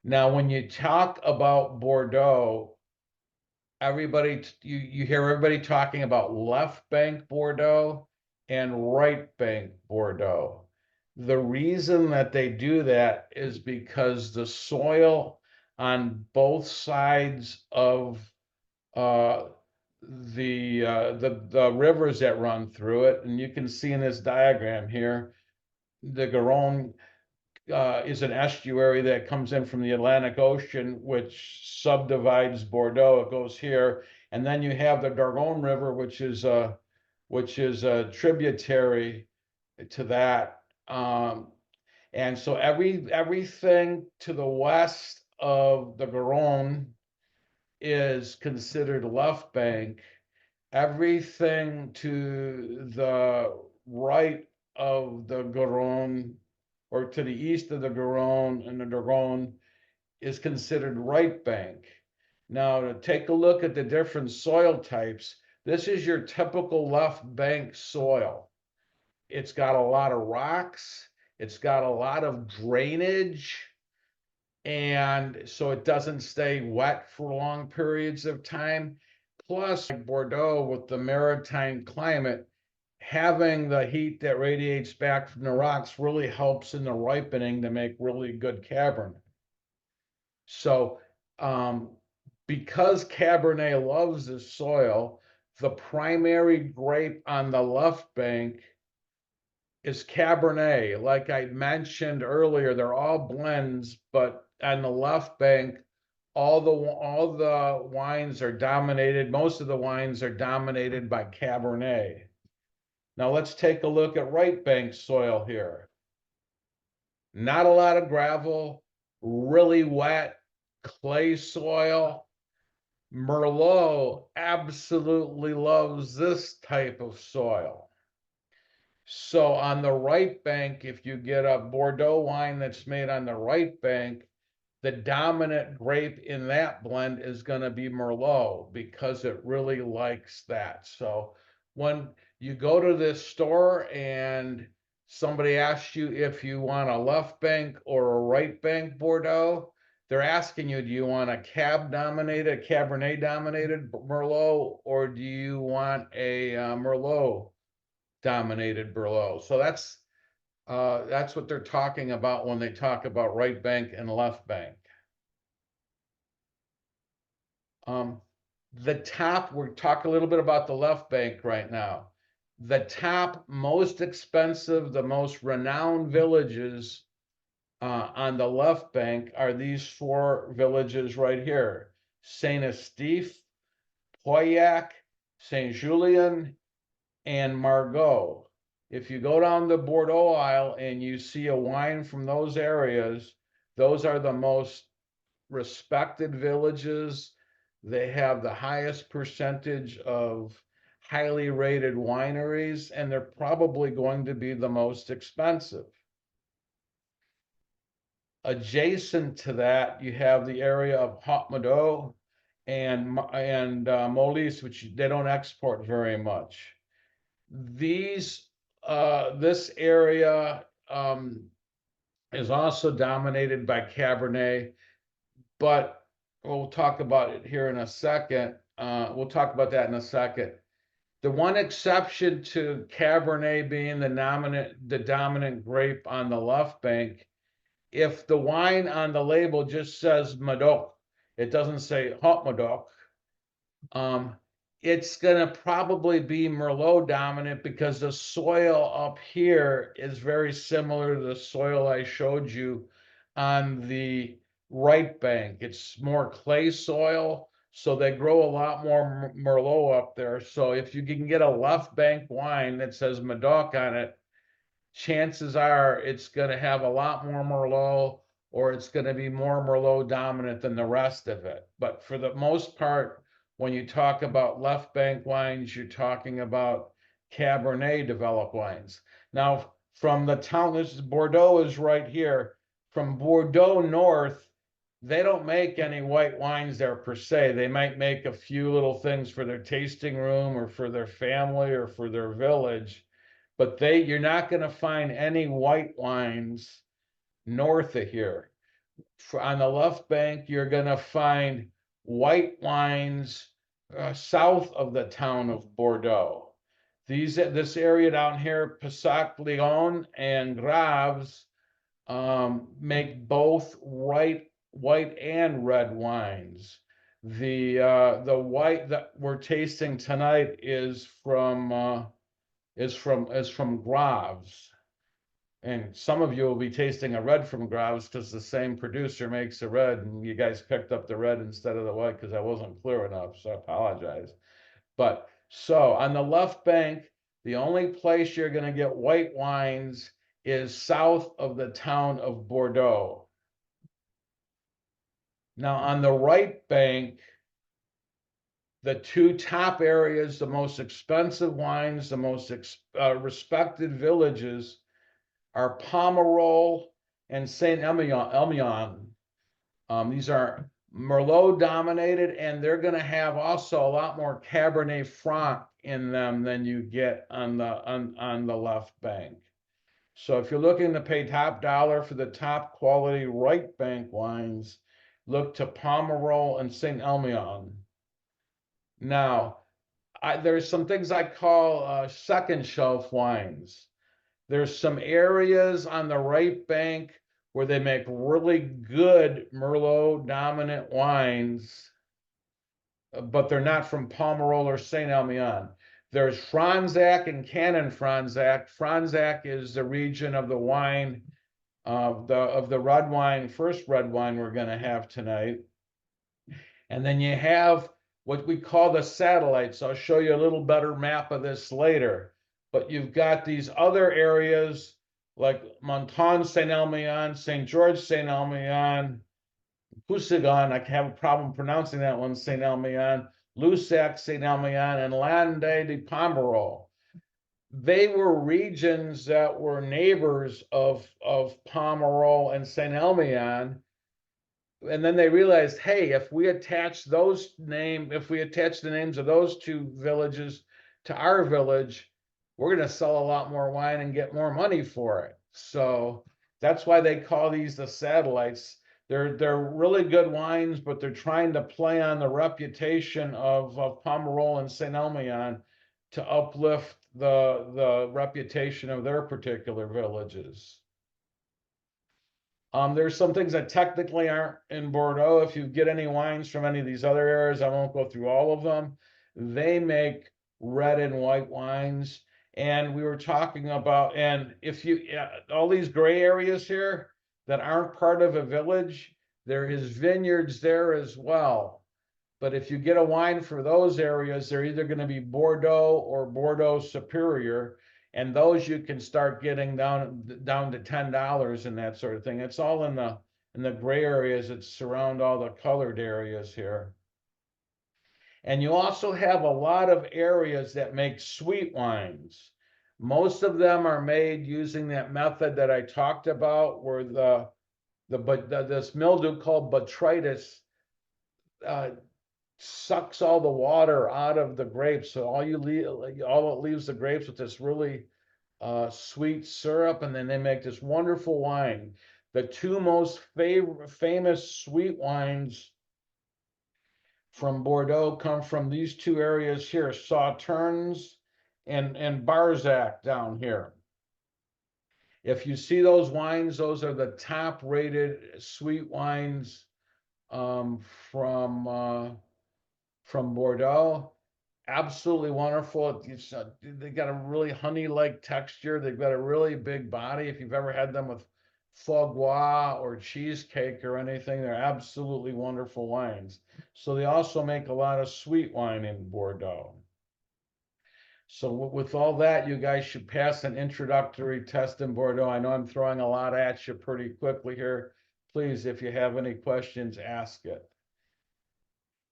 Now, when you talk about Bordeaux, you hear everybody talking about left bank Bordeaux and right bank Bordeaux. The reason that they do that is because the soil on both sides of uh, the rivers that run through it, and you can see in this diagram here, the Garonne is an estuary that comes in from the Atlantic Ocean, which subdivides Bordeaux. It goes here, and then you have the Dordogne River, which is a tributary to that. And so everything to the west of the Garonne is considered left bank. Everything to the right of the Garonne or to the east of the Garonne and the Dordogne is considered right bank. Now, to take a look at the different soil types, this is your typical left bank soil. It's got a lot of rocks, it's got a lot of drainage, and so it doesn't stay wet for long periods of time. Plus, like Bordeaux with the maritime climate, having the heat that radiates back from the rocks really helps in the ripening to make really good Cabernet. So, because Cabernet loves the soil, the primary grape on the left bank is Cabernet. Like I mentioned earlier, they're all blends, but on the left bank, all the wines are dominated. Most of the wines are dominated by Cabernet. Now let's take a look at right bank soil here. Not a lot of gravel, really wet clay soil. Merlot absolutely loves this type of soil. So on the right bank, if you get a Bordeaux wine that's made on the right bank, the dominant grape in that blend is going to be Merlot because it really likes that. So when you go to this store and somebody asks you if you want a left bank or a right bank Bordeaux, they're asking you, do you want a Cabernet dominated Merlot, or do you want a Merlot dominated Merlot? So that's what they're talking about when they talk about right bank and left bank. The top, we're talking a little bit about the left bank right now. The top most expensive, the most renowned villages on the left bank are these four villages right here: Saint Estèphe, Pauillac, Saint Julien, and Margaux. If you go down the Bordeaux aisle and you see a wine from those areas, those are the most respected villages. They have the highest percentage of highly rated wineries, and they're probably going to be the most expensive. Adjacent to that, you have the area of Haut-Meadoux and Molis, which they don't export very much. This area is also dominated by Cabernet, but we'll talk about it here in a second. We'll talk about that in a second. The one exception to Cabernet being the dominant grape on the left bank, if the wine on the label just says Medoc, it doesn't say Haut Medoc, it's going to probably be Merlot dominant because the soil up here is very similar to the soil I showed you on the right bank. It's more clay soil, so they grow a lot more Merlot up there. So if you can get a left bank wine that says Medoc on it, chances are it's going to have a lot more Merlot, or it's going to be more Merlot dominant than the rest of it. But for the most part, when you talk about left bank wines, you're talking about Cabernet developed wines. Now, from the town, this is Bordeaux is right here. From Bordeaux north, they don't make any white wines there per se. They might make a few little things for their tasting room or for their family or for their village, but you're not going to find any white wines north of here. on the left bank, you're going to find white wines south of the town of Bordeaux. This area down here, Pessac Léon and Graves, make both white and red wines. The white that we're tasting tonight is from Graves. And some of you will be tasting a red from Graves because the same producer makes a red, and you guys picked up the red instead of the white because I wasn't clear enough, so I apologize. But so on the left bank, the only place you're going to get white wines is south of the town of Bordeaux. Now on the right bank, the two top areas, the most expensive wines, the most respected villages are Pomerol and Saint Emilion. These are Merlot dominated, and they're going to have also a lot more Cabernet Franc in them than you get on the left bank. So if you're looking to pay top dollar for the top quality right bank wines, look to Pomerol and Saint Emilion. Now, there's some things I call second shelf wines. There's some areas on the right bank where they make really good Merlot dominant wines, but they're not from Pomerol or Saint Emilion. There's Fransac and Canon Fransac. Fransac is the region of the wine of the red wine, first red wine we're going to have tonight. And then you have what we call the satellites. I'll show you a little better map of this later. But you've got these other areas like Montagne Saint Emilion, St. George Saint Emilion, Pusagon, I have a problem pronouncing that one, Saint Emilion, Lussac Saint Emilion, and Landais de Pomerol. They were regions that were neighbors of Pomerol and Saint Emilion. And then they realized, hey, if we attach the names of those two villages to our village, we're going to sell a lot more wine and get more money for it. So that's why they call these the satellites. They're really good wines, but they're trying to play on the reputation of Pomerol and Saint Emilion to uplift the reputation of their particular villages. There's some things that technically aren't in Bordeaux. If you get any wines from any of these other areas, I won't go through all of them. They make red and white wines. And we were talking about, and if you, all these gray areas here that aren't part of a village, there is vineyards there as well. But if you get a wine for those areas, they're either going to be Bordeaux or Bordeaux Superior. And those you can start getting down to $10 and that sort of thing. It's all in the gray areas that surround all the colored areas here. And you also have a lot of areas that make sweet wines. Most of them are made using that method that I talked about, where this mildew called botrytis sucks all the water out of the grapes. So all it leaves the grapes with this really sweet syrup, and then they make this wonderful wine. The two most famous sweet wines from Bordeaux come from these two areas here, Sauternes and Barzac down here. If you see those wines, those are the top rated sweet wines from Bordeaux. Absolutely wonderful. They got a really honey-like texture. They've got a really big body. If you've ever had them with foie gras or cheesecake or anything, they're absolutely wonderful wines. So they also make a lot of sweet wine in Bordeaux. So with all that, you guys should pass an introductory test in Bordeaux. I know I'm throwing a lot at you pretty quickly here. Please, if you have any questions, ask it.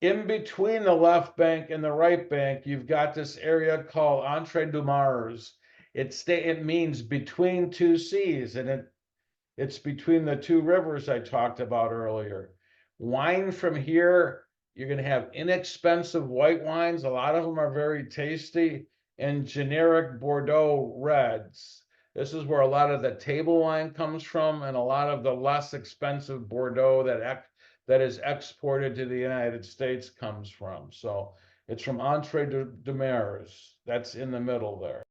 In between the left bank and the right bank, you've got this area called Entre deux Mers. It means between two seas, and it's between the two rivers I talked about earlier. Wine from here, you're going to have inexpensive white wines. A lot of them are very tasty, and generic Bordeaux reds. This is where a lot of the table wine comes from, and a lot of the less expensive Bordeaux that is exported to the United States comes from. So it's from Entre de Mers. That's in the middle there.